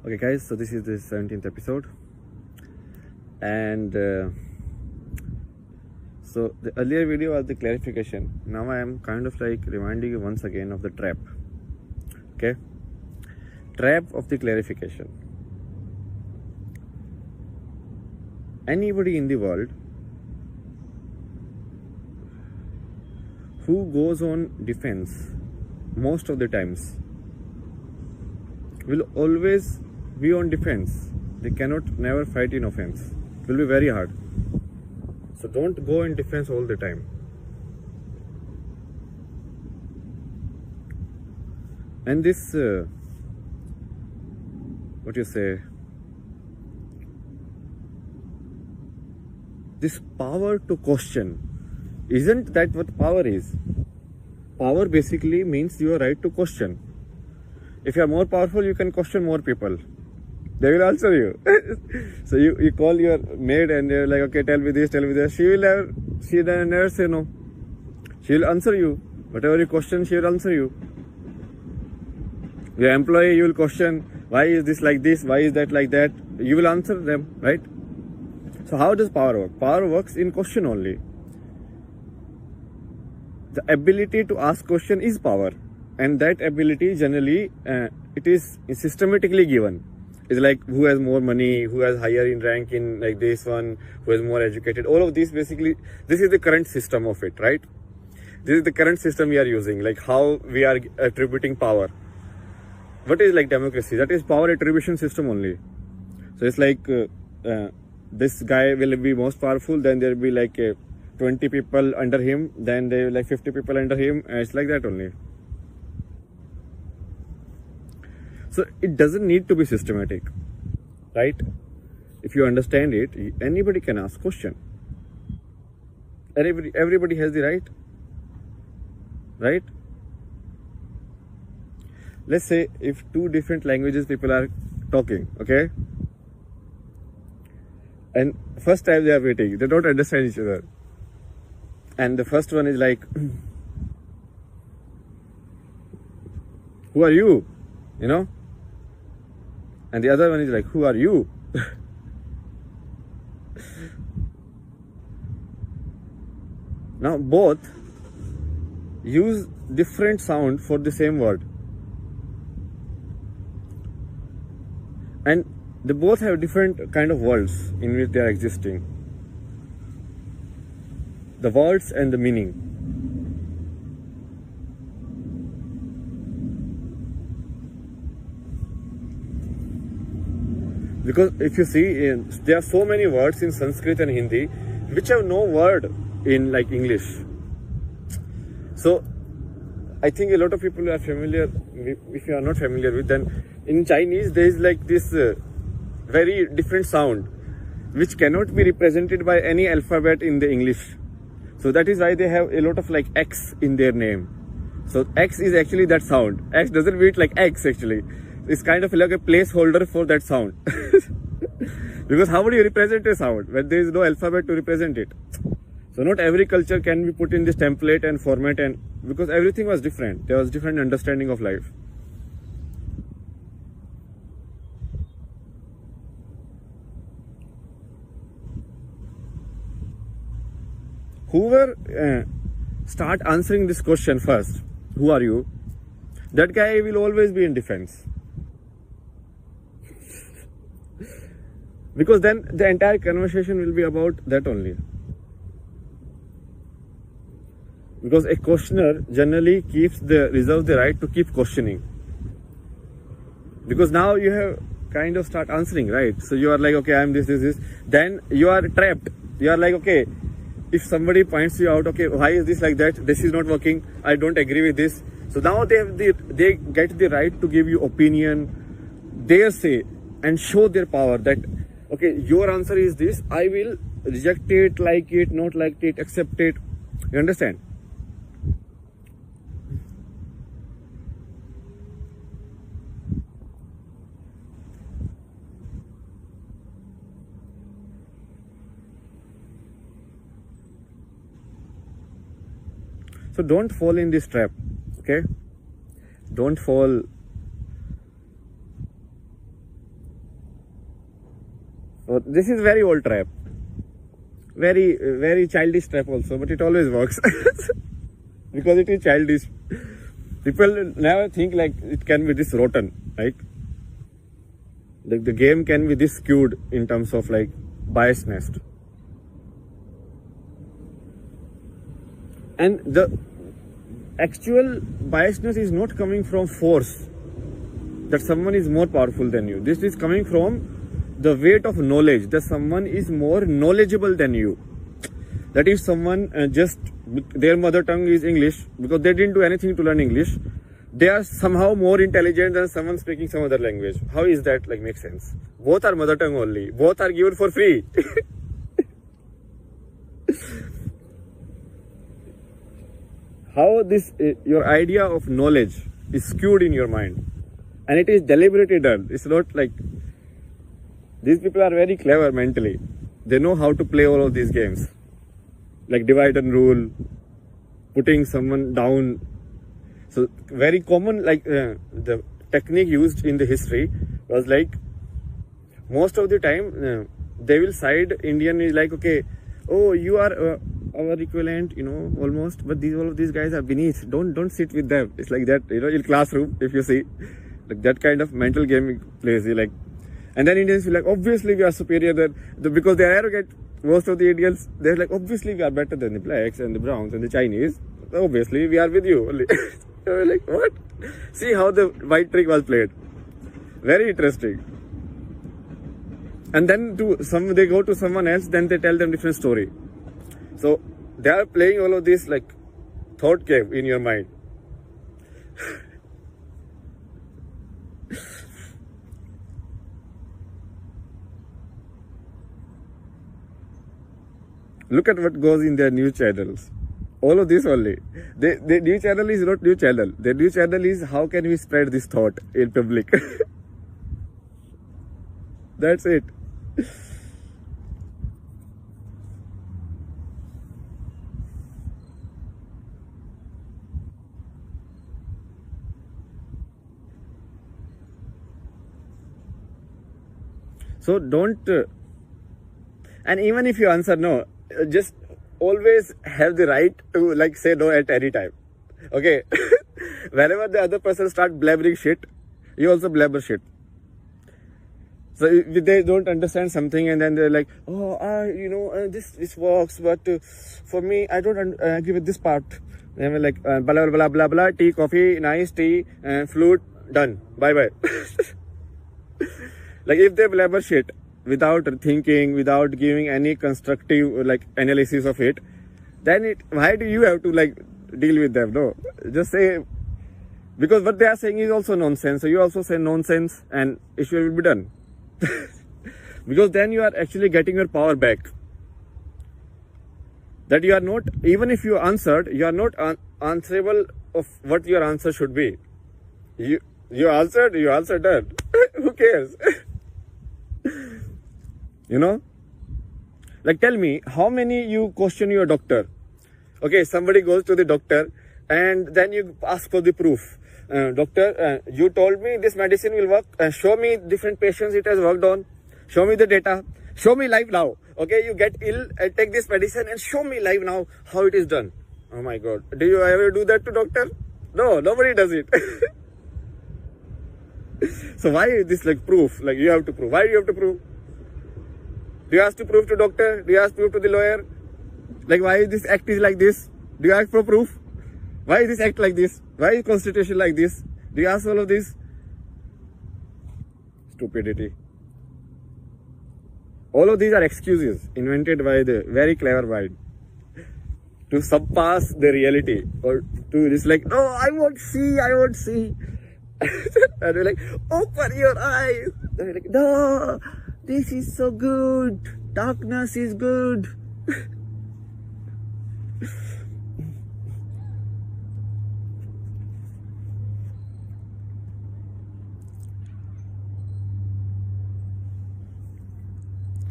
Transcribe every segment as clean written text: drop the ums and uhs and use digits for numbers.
Okay guys, so this is the 17th episode, and so the earlier video was the clarification. Now I am kind of like reminding you once again of the trap. Okay, trap of the clarification. Anybody in the world who goes on defense most of the times will always be on defense. They cannot never fight in offense. It will be very hard. So don't go in defense all the time. And this what you say, this power to question, isn't that what power is? Power basically means your right to question. If you are more powerful, you can question more people. They will answer you. So you call your maid and they're like, okay, tell me this, tell me that. She will never say no. She will answer you. Whatever you question, she will answer you. Your employee, you will question, why is this like this? Why is that like that? You will answer them, right? So how does power work? Power works in question only. The ability to ask question is power. And that ability generally, it is systematically given. It's like who has more money, who has higher in rank in like this one, who is more educated. All of these basically, this is the current system of it, right? This is the current system we are using, like how we are attributing power. What is like democracy? That is power attribution system only. So it's like this guy will be most powerful, then there will be like 20 people under him, then there will be like 50 people under him, and it's like that only. So it doesn't need to be systematic, right? If you understand it, anybody can ask question. Everybody has the right? Let's say if two different languages people are talking, okay? And first time they are meeting, they don't understand each other. And the first one is like, who are you? You know? And the other one is like, who are you? Now both use different sound for the same word. And they both have different kind of worlds in which they are existing. The words and the meaning. Because if you see, there are so many words in Sanskrit and Hindi which have no word in like English. So I think a lot of people are familiar. If you are not familiar with, then in Chinese there is like this very different sound which cannot be represented by any alphabet in the English. So that is why they have a lot of like X in their name. So X is actually that sound. X doesn't mean like X actually. It's kind of like a placeholder for that sound. Because how would you represent a sound when there is no alphabet to represent it? So not every culture can be put in this template and format, and because everything was different. There was different understanding of life. Whoever start answering this question first, who are you? That guy will always be in defense. Because then the entire conversation will be about that only. Because a questioner generally reserves the right to keep questioning. Because now you have kind of start answering, right? So you are like, okay, I am this. Then you are trapped. You are like, okay, if somebody points you out, okay, why is this like that? This is not working. I don't agree with this. So now they get the right to give you opinion, their say, and show their power that, okay, your answer is this. I will reject it, like it, not like it, accept it. You understand? So don't fall in this trap, okay? Don't fall This is very old trap. Very childish trap also, but it always works. Because it is childish. People never think like it can be this rotten, right? Like the game can be this skewed in terms of like biasness. And the actual biasness is not coming from force, that someone is more powerful than you. This is coming from the weight of knowledge, that someone is more knowledgeable than you. That if someone just their mother tongue is English, because they didn't do anything to learn English, they are somehow more intelligent than someone speaking some other language. How is that like make sense? Both are mother tongue only. Both are given for free. How this your idea of knowledge is skewed in your mind, and it is deliberately done. It's not like these people are very clever mentally. They know how to play all of these games, like divide and rule, putting someone down. So very common, like the technique used in the history was like most of the time they will side Indian is like, okay, oh, you are our equivalent, you know, almost, but all of these guys are beneath. Don't sit with them. It's like that, you know, in classroom, if you see, like that kind of mental game plays. You like, and then Indians feel like obviously we are superior because they are arrogant. Most of the Indians, they're like, obviously we are better than the blacks and the browns and the Chinese. Obviously we are with you only. We're like, what? See how the white trick was played. Very interesting. And then they go to someone else, then they tell them different story. So they are playing all of this like thought game in your mind. Look at what goes in their news channels. All of this only. The news channel is not news channel. The news channel is how can we spread this thought in public. That's it. So don't, and even if you answer no, just always have the right to like say no at any time. Okay. Whenever the other person start blabbering shit, you also blabber shit. So if they don't understand something and then they're like, oh, this works, but for me, I don't agree with this part. And we're like, blah, blah, blah, blah, blah, tea, coffee, nice tea, flute, done. Bye, bye. Like if they blabber shit without thinking, without giving any constructive like analysis of it, then why do you have to like deal with them? No, just say, because what they are saying is also nonsense. So you also say nonsense and issue will be done. Because then you are actually getting your power back. That you are not, even if you answered, you are not answerable of what your answer should be. You answered done. Who cares? You know, like tell me how many you question your doctor. Okay, somebody goes to the doctor and then you ask for the proof. Doctor, you told me this medicine will work. Show me different patients it has worked on. Show me the data. Show me live now. Okay, you get ill and take this medicine and show me live now how it is done. Oh my God. Do you ever do that to doctor? No, nobody does it. So why is this like proof? Like you have to prove. Why do you have to prove? Do you ask to prove to doctor? Do you ask to prove to the lawyer? Like why is this act is like this? Do you ask for proof? Why is this act like this? Why is constitution like this? Do you ask all of this? Stupidity. All of these are excuses invented by the very clever mind to surpass the reality, or to just like, no, I won't see. And we're like, open your eyes. And we're like, no, this is so good. Darkness is good.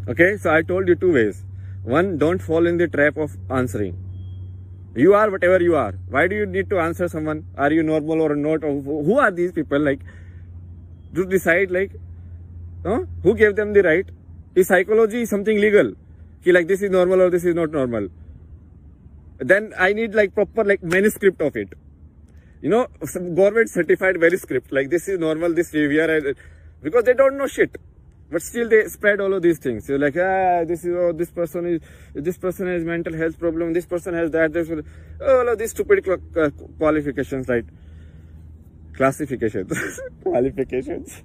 Okay, so I told you two ways. One, don't fall in the trap of answering. You are whatever you are. Why do you need to answer someone? Are you normal or not? Or who are these people? Like, to decide, like, who gave them the right? Is psychology something legal? Like this is normal or this is not normal? Then I need like proper like manuscript of it. Some government certified manuscript. Like this is normal, this behavior, because they don't know shit. But still they spread all of these things. You're like, this person has mental health problem, this person has that, all of these stupid qualifications, right? Classifications. Qualifications.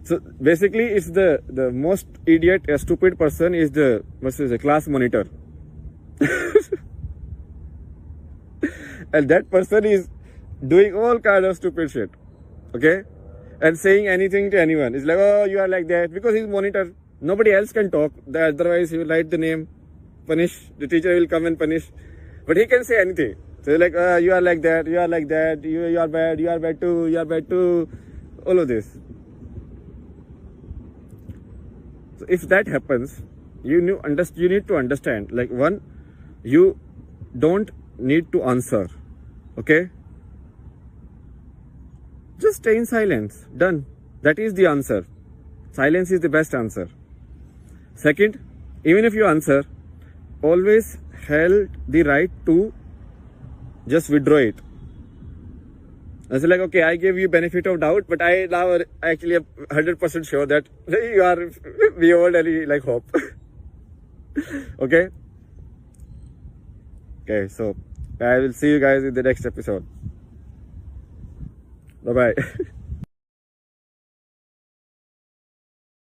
So basically, it's the most idiot, stupid person is the class monitor. And that person is doing all kind of stupid shit, okay, and saying anything to anyone. It's like, oh, you are like that, because he's monitor. Nobody else can talk. Otherwise, he will write the name, punish. The teacher will come and punish, but he can say anything. So you're like, you are like that, you are like that, you are bad, you are bad too, you are bad too. All of this. So if that happens, you need to understand. Like, one, you don't need to answer, okay? Just stay in silence. Done. That is the answer. Silence is the best answer. Second, even if you answer, always held the right to just withdraw it. It's like, okay, I gave you benefit of doubt, but I now actually am 100% sure that you are beyond any like hope. Okay? Okay, so I will see you guys in the next episode. Bye-bye.